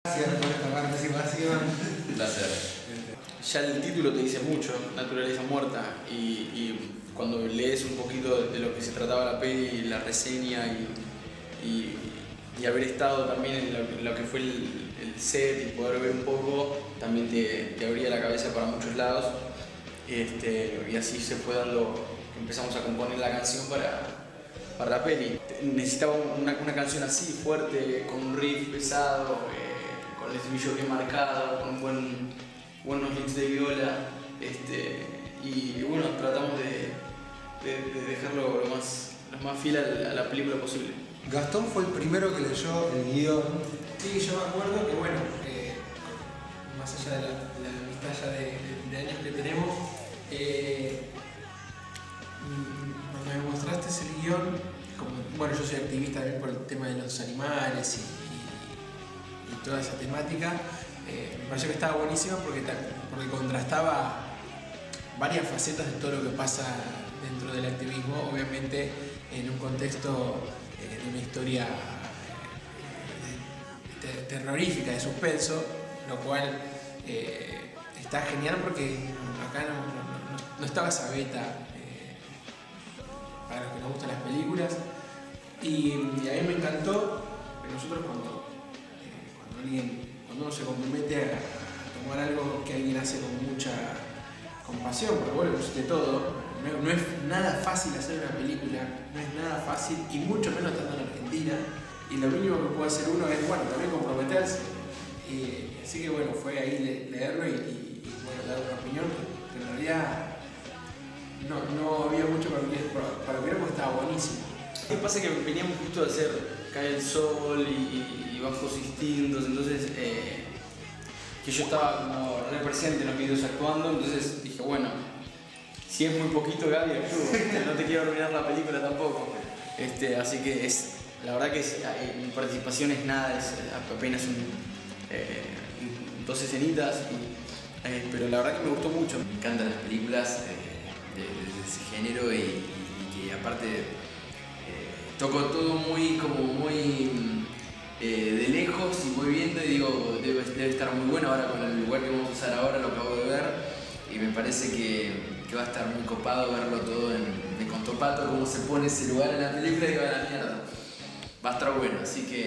Gracias por esta participación. Un placer. Ya el título te dice mucho, Naturaleza Muerta, y cuando lees un poquito de lo que se trataba la peli, la reseña y haber estado también en lo que fue el set y poder ver un poco, también te abría la cabeza para muchos lados. Y así se fue dando, empezamos a componer la canción para la peli. Necesitaba una canción así, fuerte, con un riff pesado, con el estribillo bien marcado, con buenos licks de viola, y bueno, tratamos de dejarlo lo más fiel a la película posible. Gastón fue el primero que leyó el guión. Sí, yo me acuerdo que bueno, más allá de la amistad ya de años que tenemos, cuando me mostraste ese guión, bueno, yo soy activista también por el tema de los animales y toda esa temática, me pareció que estaba buenísima porque contrastaba varias facetas de todo lo que pasa dentro del activismo, obviamente en un contexto de una historia terrorífica, de suspenso, lo cual está genial porque acá no estaba esa beta para los que nos gustan las películas, y a mí me encantó que nosotros cuando uno se compromete a tomar algo que alguien hace con mucha compasión, porque vos le pusiste todo, no es nada fácil hacer una película, no es nada fácil, y mucho menos estando en Argentina, y lo mínimo que puede hacer uno es, bueno, también comprometerse. Así que bueno, fue ahí leerlo y bueno, dar una opinión que en realidad no había mucho para ver porque estaba buenísimo. Lo que pasa es que veníamos justo de hacer Cae el Sol y Bajos Instintos, entonces que yo estaba como re presente en los videos actuando, entonces dije, bueno, si es muy poquito, Gaby, ayudo, no te quiero arruinar la película tampoco. Así que la verdad que mi participación es nada, es apenas dos escenitas, pero la verdad que me gustó mucho. Me encantan las películas de ese género y que aparte toco todo muy de lejos y voy viendo y digo, debe estar muy bueno ahora con el lugar que vamos a usar ahora, lo acabo de ver, y me parece que va a estar muy copado verlo todo de Contopato, cómo se pone ese lugar en la película y va a la mierda. Va a estar bueno, así que